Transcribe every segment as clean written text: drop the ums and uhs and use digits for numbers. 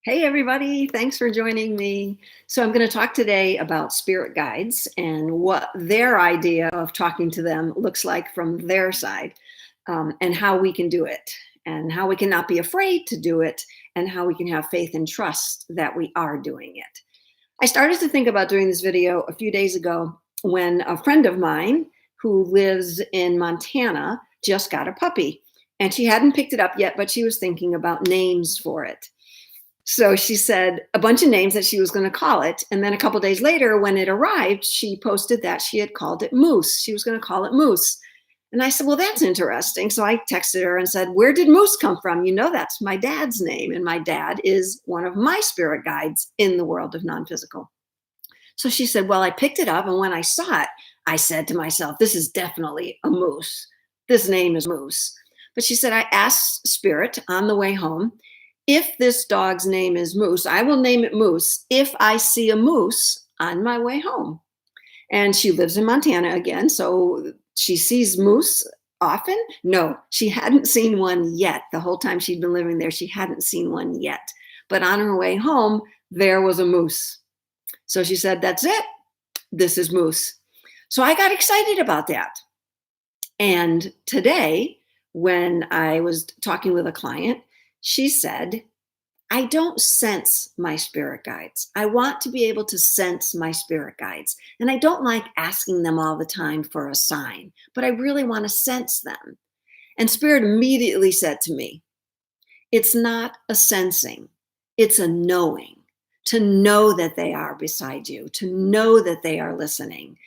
Hey, everybody. Thanks for joining me. So, I'm going to talk today about spirit guides and what their idea of talking to them looks like from their side, and how we can do it, and how we can not be afraid to do it, and how we can have faith and trust that we are doing it. I started to think about doing this video a few days ago when a friend of mine who lives in Montana just got a puppy. And she hadn't picked it up yet, but she was thinking about names for it. So she said a bunch of names that she was going to call it. And then a couple days later, when it arrived, she posted that she had called it Moose. She was going to call it Moose. And I said, well, that's interesting. So I texted her and said, where did Moose come from? You know, that's my dad's name. And my dad is one of my spirit guides in the world of non physical. So she said, well, I picked it up. And when I saw it, I said to myself, this is definitely a moose. This name is Moose. But she said, I asked Spirit on the way home, if this dog's name is Moose, I will name it Moose if I see a moose on my way home. And she lives in Montana again, so she sees moose often. No, she hadn't seen one yet. The whole time she'd been living there, she hadn't seen one yet. But on her way home, there was a moose. So she said, that's it. This is Moose. So I got excited about that. And today, when I was talking with a client, she said, I don't sense my spirit guides. I want to be able to sense my spirit guides. And I don't like asking them all the time for a sign, but I really want to sense them. And Spirit immediately said to me, it's not a sensing, it's a knowing. To know that they are beside you, to know that they are listening.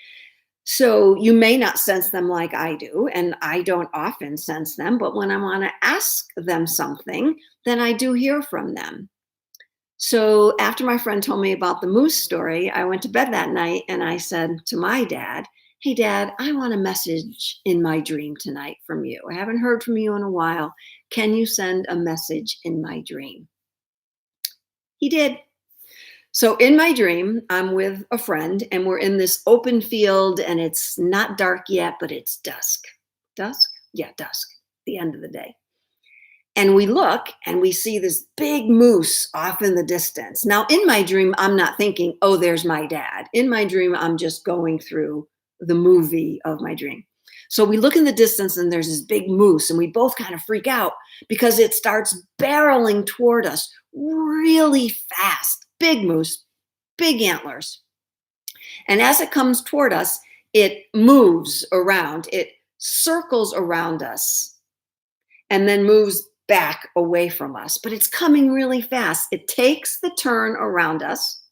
So you may not sense them like I do, and I don't often sense them, but when I want to ask them something, then I do hear from them. So after my friend told me about the moose story, I went to bed that night and I said to my dad, hey, Dad, I want a message in my dream tonight from you. I haven't heard from you in a while. Can you send a message in my dream? He did. So in my dream, I'm with a friend and we're in this open field and it's not dark yet, but it's dusk. Dusk? Yeah, dusk, the end of the day. And we look and we see this big moose off in the distance. Now, in my dream, I'm not thinking, oh, there's my dad. In my dream, I'm just going through the movie of my dream. So we look in the distance and there's this big moose, and we both kind of freak out because it starts barreling toward us really fast. Big moose, big antlers. And as it comes toward us, it moves around, it circles around us, and then moves back away from us. But it's coming really fast. It takes the turn around us,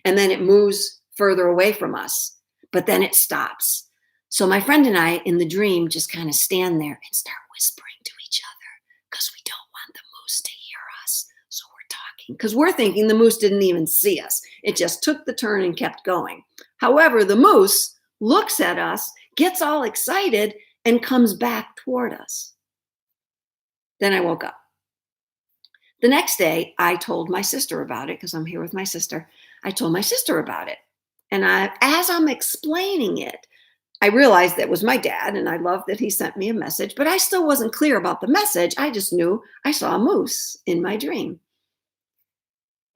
and then it moves further away from us, but then it stops. So my friend and I in the dream just kind of stand there and start whispering to each other because we don't want the moose to hear us. So we're talking because we're thinking the moose didn't even see us. It just took the turn and kept going. However, the moose looks at us, gets all excited, and comes back toward us. Then I woke up. The next day, I told my sister about it because I'm here with my sister. I told my sister about it. And as I'm explaining it, I realized that it was my dad, and I loved that he sent me a message, but I still wasn't clear about the message. I just knew I saw a moose in my dream.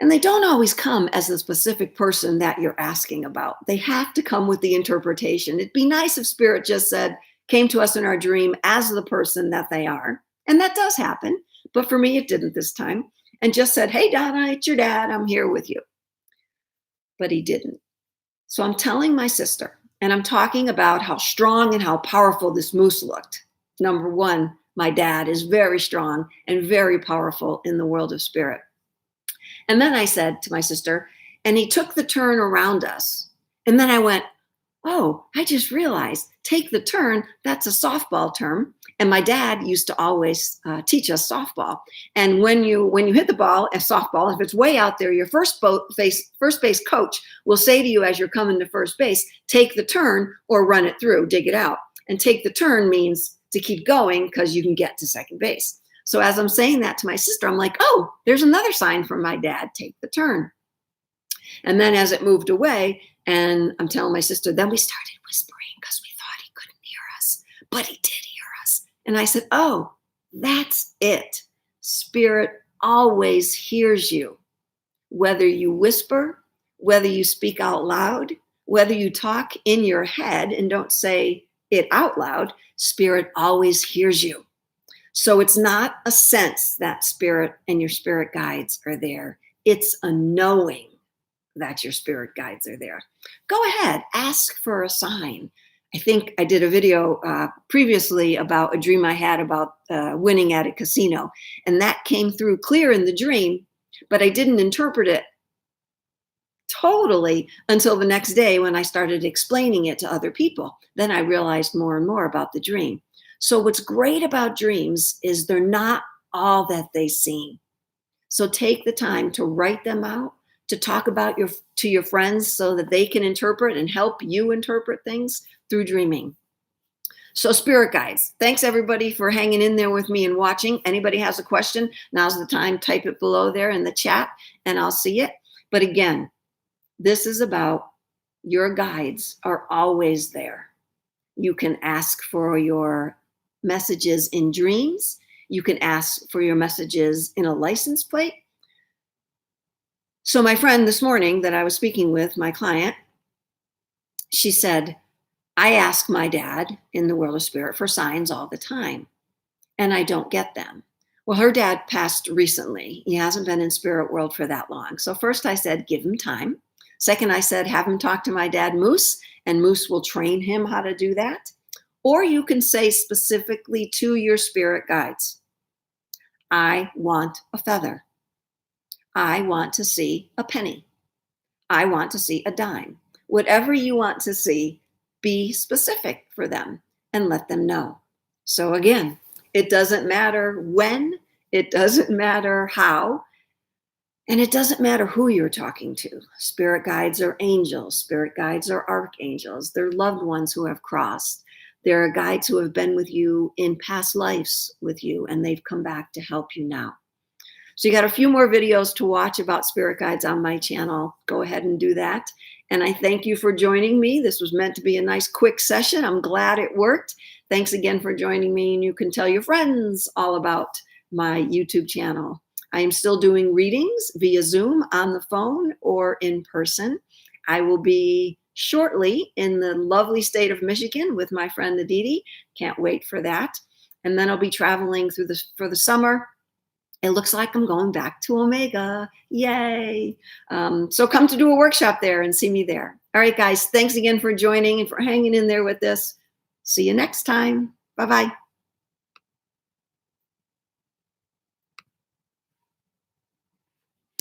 And they don't always come as the specific person that you're asking about. They have to come with the interpretation. It'd be nice if Spirit just said, came to us in our dream as the person that they are. And that does happen. But for me, it didn't this time. And just said, hey, Donna, it's your dad. I'm here with you. But he didn't. So I'm telling my sister, and I'm talking about how strong and how powerful this moose looked. Number one, my dad is very strong and very powerful in the world of spirit. And then I said to my sister, and he took the turn around us. And then I went, oh, I just realized, take the turn, that's a softball term. And my dad used to always teach us softball. And when you hit the ball, a softball, if it's way out there, your first base coach will say to you as you're coming to first base, take the turn or run it through, dig it out. And take the turn means to keep going because you can get to second base. So as I'm saying that to my sister, I'm like, oh, there's another sign from my dad, take the turn. And then as it moved away, and I'm telling my sister, then we started whispering because we thought he couldn't hear us, but he did hear us. And I said, oh, that's it. Spirit always hears you. whether you whisper, whether you speak out loud, whether you talk in your head and don't say it out loud, spirit always hears you. So it's not a sense that spirit and your spirit guides are there. It's a knowing that your spirit guides are there. Go ahead, ask for a sign. I think I did a video previously about a dream I had about winning at a casino, and that came through clear in the dream, but I didn't interpret it totally until the next day when I started explaining it to other people. Then I realized more and more about the dream. So what's great about dreams is they're not all that they seem. So take the time to write them out, to talk about to your friends so that they can interpret and help you interpret things through dreaming. So spirit guides, thanks everybody for hanging in there with me and watching. Anybody has a question, now's the time, type it below there in the chat and I'll see it. But again, this is about your guides are always there. You can ask for your messages in dreams. You can ask for your messages in a license plate. So my friend this morning that I was speaking with, my client, she said, I ask my dad in the world of spirit for signs all the time, and I don't get them. Well, her dad passed recently. He hasn't been in spirit world for that long. So first I said, give him time. Second, I said, have him talk to my dad, Moose, and Moose will train him how to do that. Or you can say specifically to your spirit guides, I want a feather. I want to see a penny. I want to see a dime. Whatever you want to see, be specific for them and let them know. So again, it doesn't matter when, it doesn't matter how, and it doesn't matter who you're talking to. Spirit guides are angels. Spirit guides are archangels. They're loved ones who have crossed. There are guides who have been with you in past lives with you, and they've come back to help you now. So you got a few more videos to watch about spirit guides on my channel. Go ahead and do that. And I thank you for joining me. This was meant to be a nice quick session. I'm glad it worked. Thanks again for joining me. And you can tell your friends all about my YouTube channel. I am still doing readings via Zoom on the phone or in person. I will be shortly in the lovely state of Michigan with my friend Aditi. Can't wait for that. And then I'll be traveling for the summer. It looks like I'm going back to Omega. Yay. So come to do a workshop there and see me there. All right, guys. Thanks again for joining and for hanging in there with this. See you next time. Bye-bye.